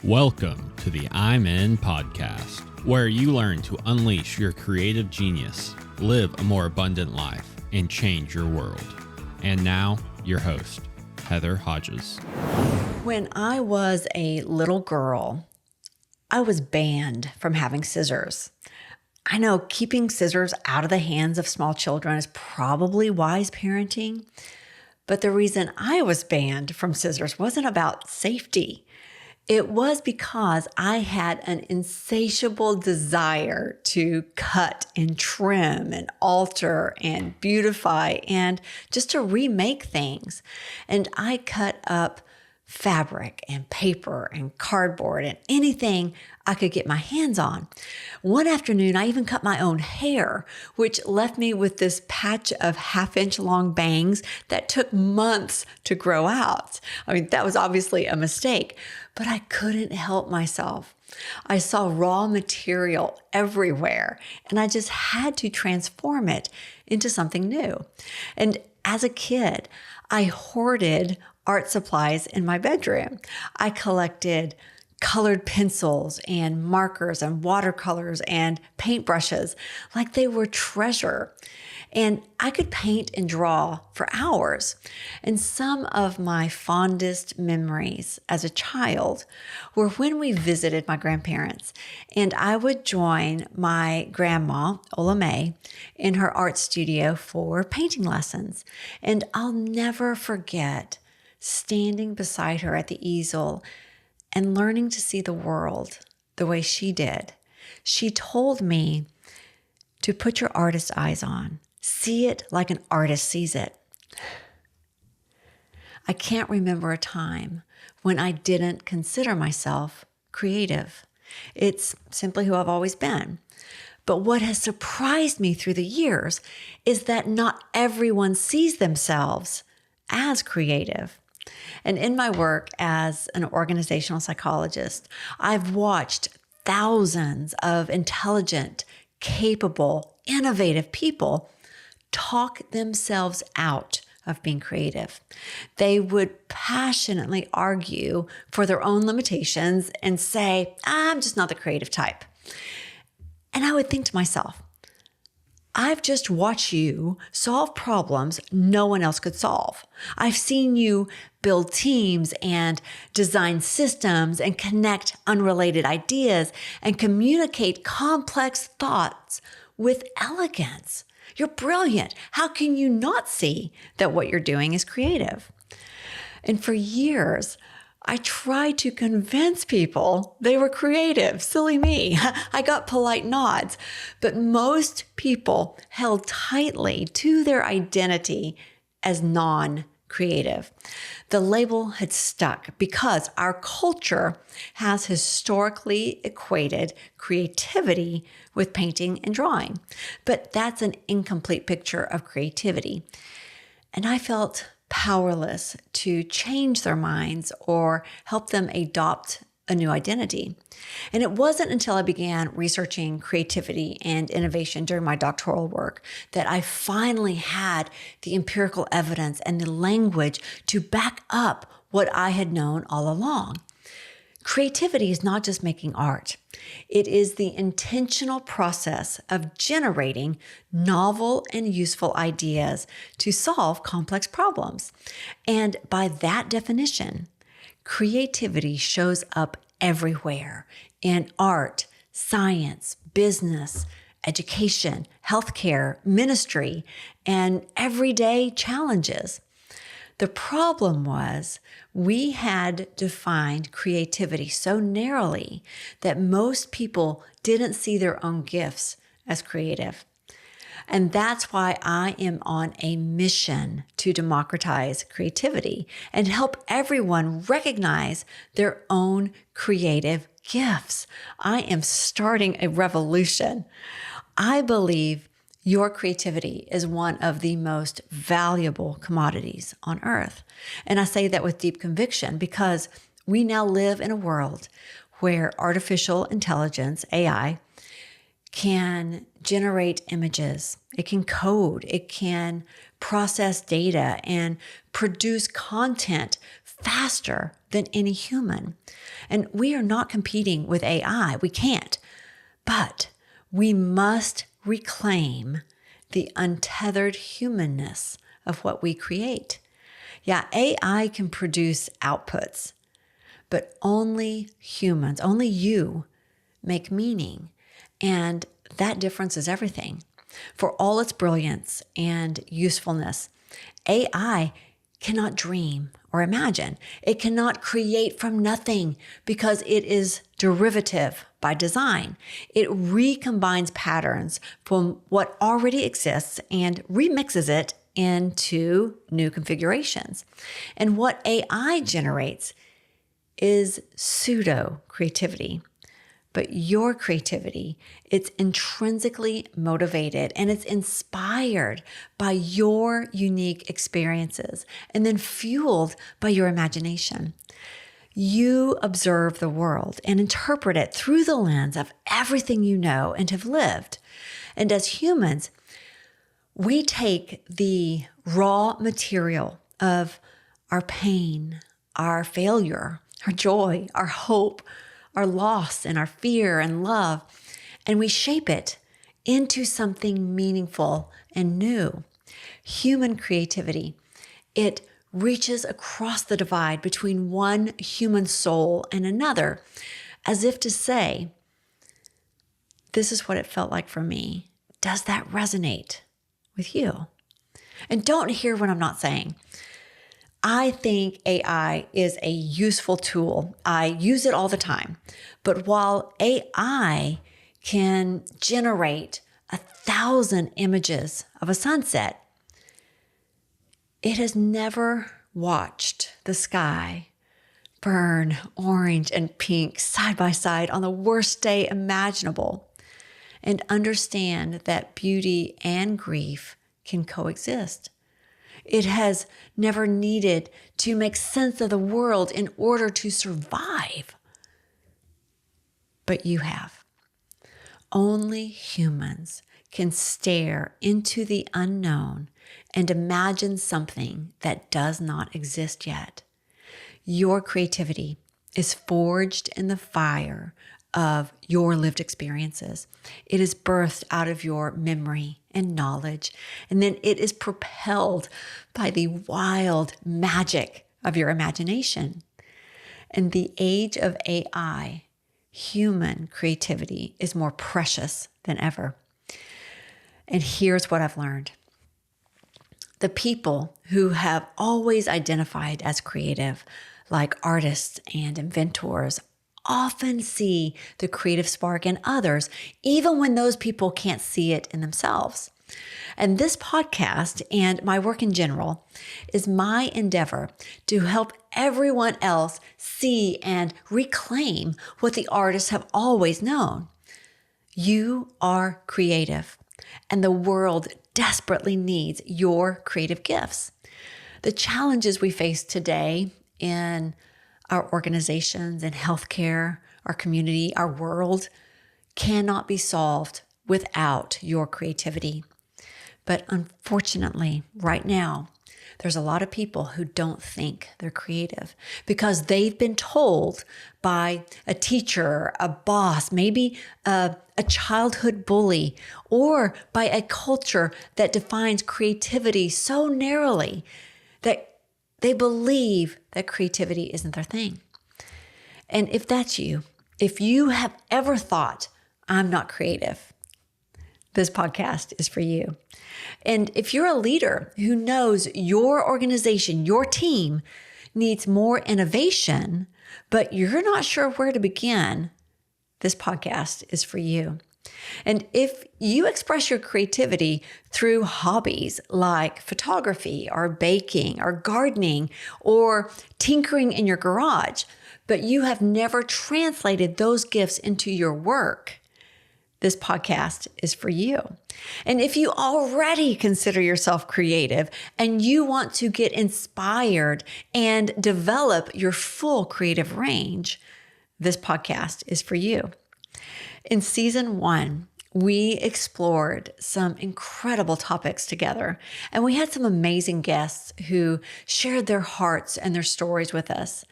Welcome to the I'm In podcast, where you learn to unleash your creative genius, live a more abundant life, and change your world. And now, your host, Heather Hodges. When I was a little girl, I was banned from having scissors. I know keeping scissors out of the hands of small children is probably wise parenting, but the reason I was banned from scissors wasn't about safety. It was because I had an insatiable desire to cut and trim and alter and beautify and just to remake things. And I cut up fabric and paper and cardboard and anything I could get my hands on. One afternoon, I even cut my own hair, which left me with this patch of half-inch long bangs that took months to grow out. I mean, that was obviously a mistake, but I couldn't help myself. I saw raw material everywhere, and I just had to transform it into something new. And as a kid, I hoarded art supplies in my bedroom. I collected colored pencils and markers and watercolors and paintbrushes like they were treasure. And I could paint and draw for hours. And some of my fondest memories as a child were when we visited my grandparents, and I would join my grandma, Ola May, in her art studio for painting lessons. And I'll never forget standing beside her at the easel and learning to see the world the way she did. She told me to put your artist eyes on. See it like an artist sees it. I can't remember a time when I didn't consider myself creative. It's simply who I've always been. But what has surprised me through the years is that not everyone sees themselves as creative. And in my work as an organizational psychologist, I've watched thousands of intelligent, capable, innovative people talk themselves out of being creative. They would passionately argue for their own limitations and say, I'm just not the creative type. And I would think to myself, I've just watched you solve problems no one else could solve. I've seen you build teams and design systems and connect unrelated ideas and communicate complex thoughts with elegance. You're brilliant. How can you not see that what you're doing is creative? And for years, I tried to convince people they were creative. Silly me. I got polite nods. But most people held tightly to their identity as non-creative. The label had stuck because our culture has historically equated creativity with painting and drawing. But that's an incomplete picture of creativity. And I felt powerless to change their minds or help them adopt a new identity. And it wasn't until I began researching creativity and innovation during my doctoral work that I finally had the empirical evidence and the language to back up what I had known all along. Creativity is not just making art. It is the intentional process of generating novel and useful ideas to solve complex problems. And by that definition, creativity shows up everywhere in art, science, business, education, healthcare, ministry, and everyday challenges. The problem was we had defined creativity so narrowly that most people didn't see their own gifts as creative. And that's why I am on a mission to democratize creativity and help everyone recognize their own creative gifts. I am starting a revolution. I believe your creativity is one of the most valuable commodities on earth. And I say that with deep conviction because we now live in a world where artificial intelligence, AI, can generate images, it can code, it can process data and produce content faster than any human. And we are not competing with AI. We can't. But we must reclaim the untethered humanness of what we create. Yeah, AI can produce outputs, but only humans, only you, make meaning. And that difference is everything. For all its brilliance and usefulness, AI cannot dream or imagine. It cannot create from nothing because it is derivative by design. It recombines patterns from what already exists and remixes it into new configurations. And what AI generates is pseudo creativity. But your creativity, it's intrinsically motivated and it's inspired by your unique experiences and then fueled by your imagination. You observe the world and interpret it through the lens of everything you know and have lived. And as humans, we take the raw material of our pain, our failure, our joy, our hope, our loss and our fear and love, and we shape it into something meaningful and new. Human creativity, it reaches across the divide between one human soul and another, as if to say, this is what it felt like for me. Does that resonate with you? And don't hear what I'm not saying. I think AI is a useful tool. I use it all the time. But while AI can generate 1,000 images of a sunset, it has never watched the sky burn orange and pink side by side on the worst day imaginable and understand that beauty and grief can coexist. It has never needed to make sense of the world in order to survive. But you have. Only humans can stare into the unknown and imagine something that does not exist yet. Your creativity is forged in the fire of your lived experiences. It is birthed out of your memory and knowledge, and then it is propelled by the wild magic of your imagination. In the age of AI, human creativity is more precious than ever. And here's what I've learned. The people who have always identified as creative, like artists and inventors, often see the creative spark in others, even when those people can't see it in themselves. And this podcast and my work in general is my endeavor to help everyone else see and reclaim what the artists have always known. You are creative, and the world desperately needs your creative gifts. The challenges we face today in our organizations and healthcare, our community, our world cannot be solved without your creativity. But unfortunately, right now, there's a lot of people who don't think they're creative because they've been told by a teacher, a boss, maybe a childhood bully, or by a culture that defines creativity so narrowly that they believe that creativity isn't their thing. And if that's you, if you have ever thought, I'm not creative, this podcast is for you. And if you're a leader who knows your organization, your team needs more innovation, but you're not sure where to begin, this podcast is for you. And if you express your creativity through hobbies like photography or baking or gardening or tinkering in your garage, but you have never translated those gifts into your work, this podcast is for you. And if you already consider yourself creative and you want to get inspired and develop your full creative range, this podcast is for you. In season 1, we explored some incredible topics together, and we had some amazing guests who shared their hearts and their stories with us.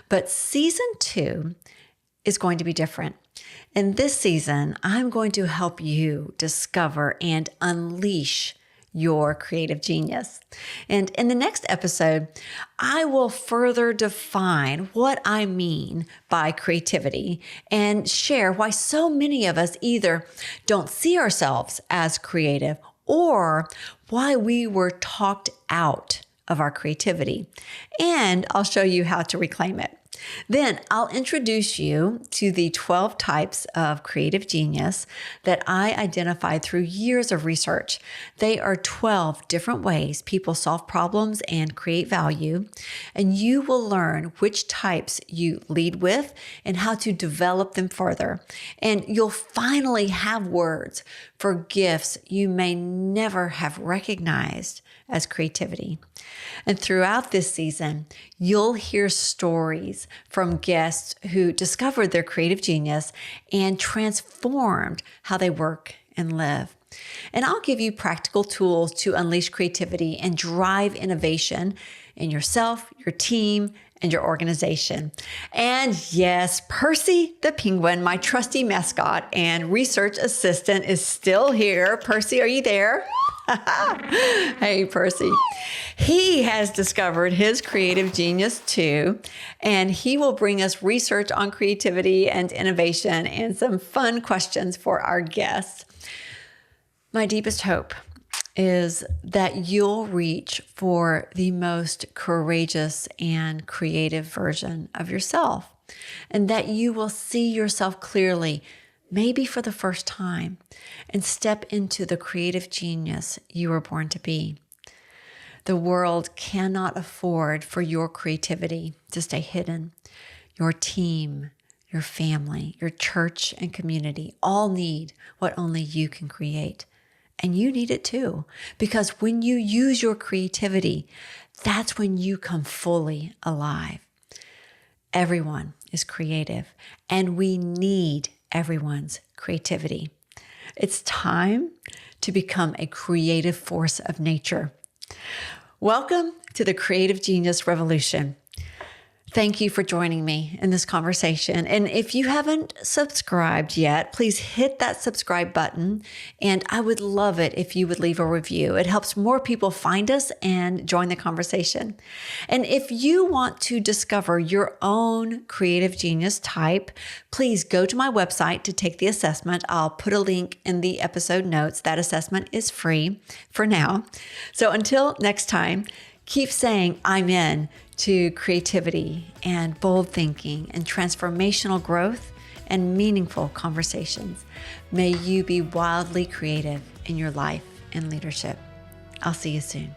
But season 2 is going to be different. In this season, I'm going to help you discover and unleash your creative genius. And in the next episode, I will further define what I mean by creativity and share why so many of us either don't see ourselves as creative or why we were talked out of our creativity. And I'll show you how to reclaim it. Then I'll introduce you to the 12 types of creative genius that I identified through years of research. They are 12 different ways people solve problems and create value, and you will learn which types you lead with and how to develop them further. And you'll finally have words for gifts you may never have recognized as creativity. And throughout this season, you'll hear stories from guests who discovered their creative genius and transformed how they work and live. And I'll give you practical tools to unleash creativity and drive innovation in yourself, your team, and your organization. And yes, Percy the penguin, my trusty mascot and research assistant, is still here. Percy, are you there? Hey, Percy. He has discovered his creative genius too, and he will bring us research on creativity and innovation and some fun questions for our guests. My deepest hope is that you'll reach for the most courageous and creative version of yourself, and that you will see yourself clearly, maybe for the first time, and step into the creative genius you were born to be. The world cannot afford for your creativity to stay hidden. Your team, your family, your church and community all need what only you can create. And you need it too, because when you use your creativity, that's when you come fully alive. Everyone is creative, and we need everyone's creativity. It's time to become a creative force of nature. Welcome to the Creative Genius Revolution. Thank you for joining me in this conversation. And if you haven't subscribed yet, please hit that subscribe button. And I would love it if you would leave a review. It helps more people find us and join the conversation. And if you want to discover your own creative genius type, please go to my website to take the assessment. I'll put a link in the episode notes. That assessment is free for now. So until next time, keep saying I'm in to creativity and bold thinking and transformational growth and meaningful conversations. May you be wildly creative in your life and leadership. I'll see you soon.